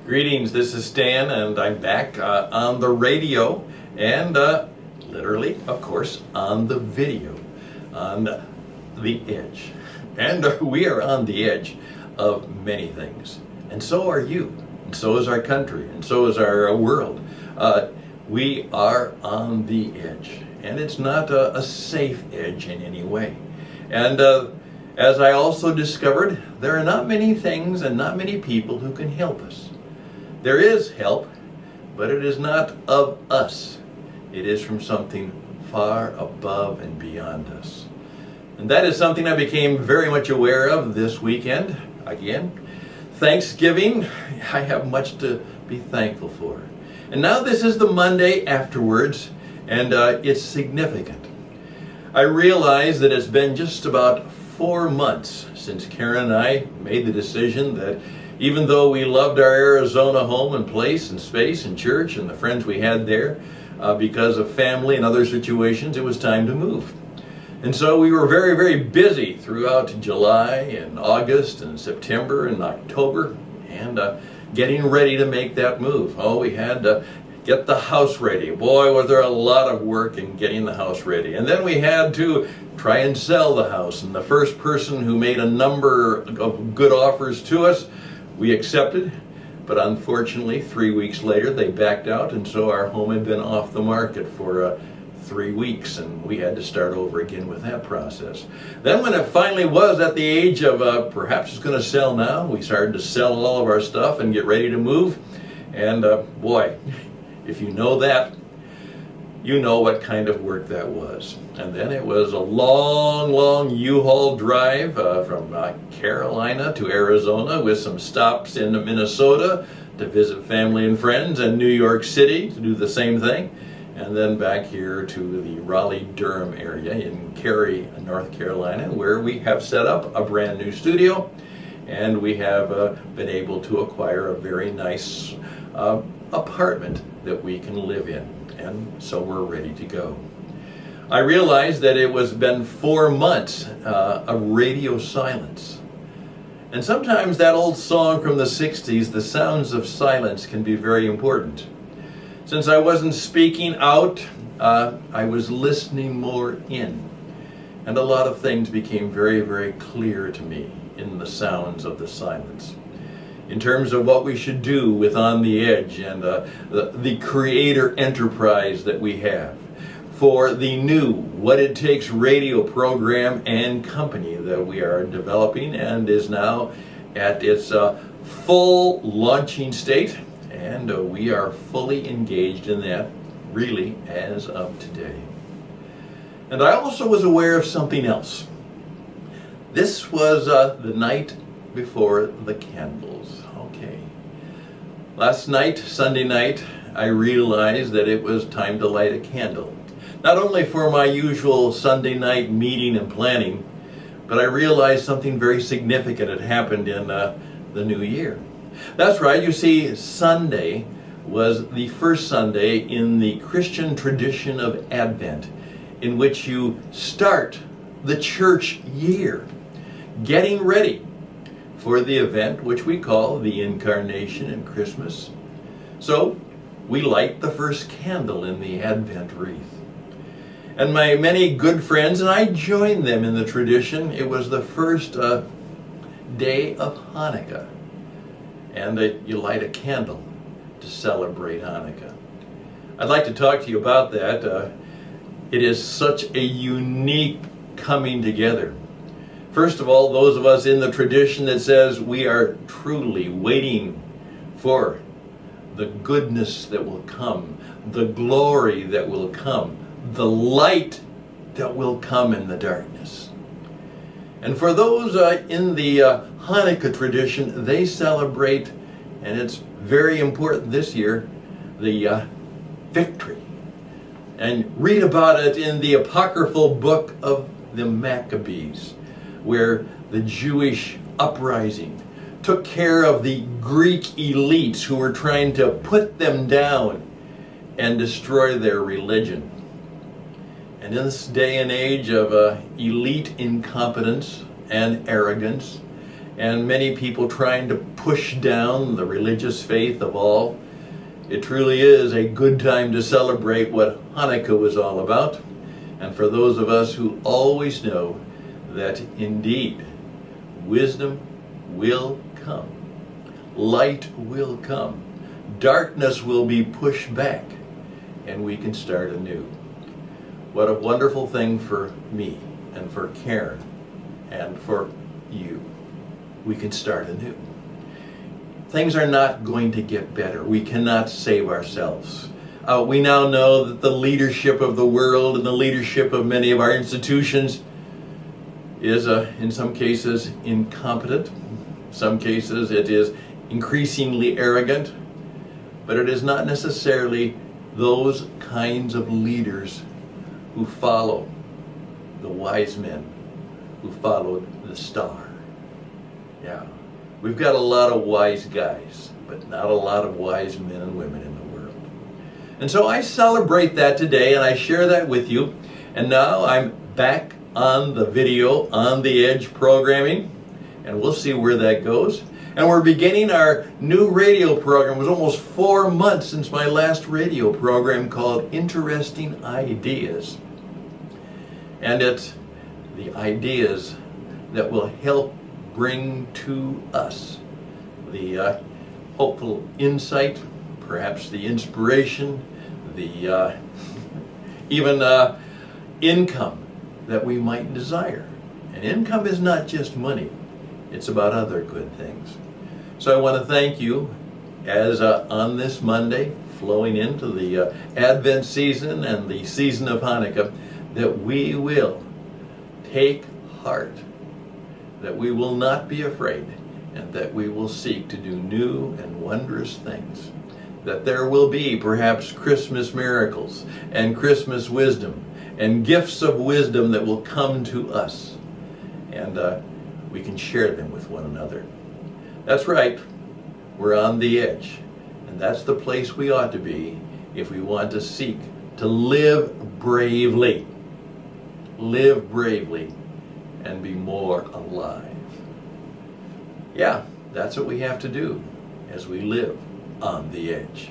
Greetings, this is Stan, and I'm back on the radio and literally, of course, on the video, on the edge. And we are on the edge of many things. And so are you, and so is our country, and so is our world. We are on the edge, and it's not a safe edge in any way. And as I also discovered, there are not many things and not many people who can help us. There is help, but it is not of us. It is from something far above and beyond us. And that is something I became very much aware of this weekend. Again, Thanksgiving, I have much to be thankful for. And now this is the Monday afterwards, and it's significant. I realize that it's been just about 4 months since Karen and I made the decision that even though we loved our Arizona home and place and space and church and the friends we had there, because of family and other situations, it was time to move. And so we were very, very busy throughout July and August and September and October and getting ready to make that move. Oh, we had to get the house ready. Boy, was there a lot of work in getting the house ready. And then we had to try and sell the house. And the first person who made a number of good offers to us, we accepted, but unfortunately 3 weeks later they backed out, and so our home had been off the market for 3 weeks, and we had to start over again with that process. Then when it finally was at the age of perhaps it's going to sell now, we started to sell all of our stuff and get ready to move. And boy, if you know that, you know what kind of work that was. And then it was a long U-Haul drive from Carolina to Arizona with some stops in Minnesota to visit family and friends, and New York City to do the same thing. And then back here to the Raleigh-Durham area in Cary, North Carolina, where we have set up a brand new studio, and we have been able to acquire a very nice apartment that we can live in. And so we're ready to go. I realized that it was been 4 months of radio silence. And sometimes that old song from the 60s, The Sounds of Silence, can be very important. Since I wasn't speaking out, I was listening more in. And a lot of things became very, very clear to me in the sounds of the silence. In terms of what we should do with On the Edge and the creator enterprise that we have, for the new What It Takes radio program and company that we are developing and is now at its full launching state, and we are fully engaged in that really as of today. And I also was aware of something else. This was the night before the candles. Okay. Last night, Sunday night, I realized that it was time to light a candle. Not only for my usual Sunday night meeting and planning, but I realized something very significant had happened in the new year. That's right, you see, Sunday was the first Sunday in the Christian tradition of Advent, in which you start the church year, getting ready for the event which we call the Incarnation and Christmas. So we light the first candle in the Advent wreath. And my many good friends, and I joined them in the tradition, it was the first day of Hanukkah. And you light a candle to celebrate Hanukkah. I'd like to talk to you about that. It is such a unique coming together. First of all, those of us in the tradition that says we are truly waiting for the goodness that will come, the glory that will come, the light that will come in the darkness. And for those in the Hanukkah tradition, they celebrate, and it's very important this year, the victory. And read about it in the apocryphal book of the Maccabees, where the Jewish uprising took care of the Greek elites who were trying to put them down and destroy their religion. And in this day and age of elite incompetence and arrogance and many people trying to push down the religious faith of all, it truly is a good time to celebrate what Hanukkah was all about. And for those of us who always know that indeed wisdom will come, light will come, darkness will be pushed back, and we can start anew. What a wonderful thing for me and for Karen and for you. We can start anew. Things are not going to get better. We cannot save ourselves. We now know that the leadership of the world and the leadership of many of our institutions is, in some cases, incompetent. In some cases, it is increasingly arrogant. But it is not necessarily those kinds of leaders who follow the wise men who followed the star. Yeah, we've got a lot of wise guys, but not a lot of wise men and women in the world. And so I celebrate that today, and I share that with you. And now I'm back on the video, On the Edge programming, and we'll see where that goes. And we're beginning our new radio program. It was almost 4 months since my last radio program called Interesting Ideas. And it's the ideas that will help bring to us the hopeful insight, perhaps the inspiration, the even income that we might desire. And income is not just money. It's about other good things. So I want to thank you as on this Monday, flowing into the Advent season and the season of Hanukkah, that we will take heart, that we will not be afraid, and that we will seek to do new and wondrous things. That there will be perhaps Christmas miracles and Christmas wisdom and gifts of wisdom that will come to us. And we can share them with one another. That's right, we're on the edge. And that's the place we ought to be if we want to seek to live bravely. Live bravely and be more alive. Yeah, that's what we have to do as we live on the edge.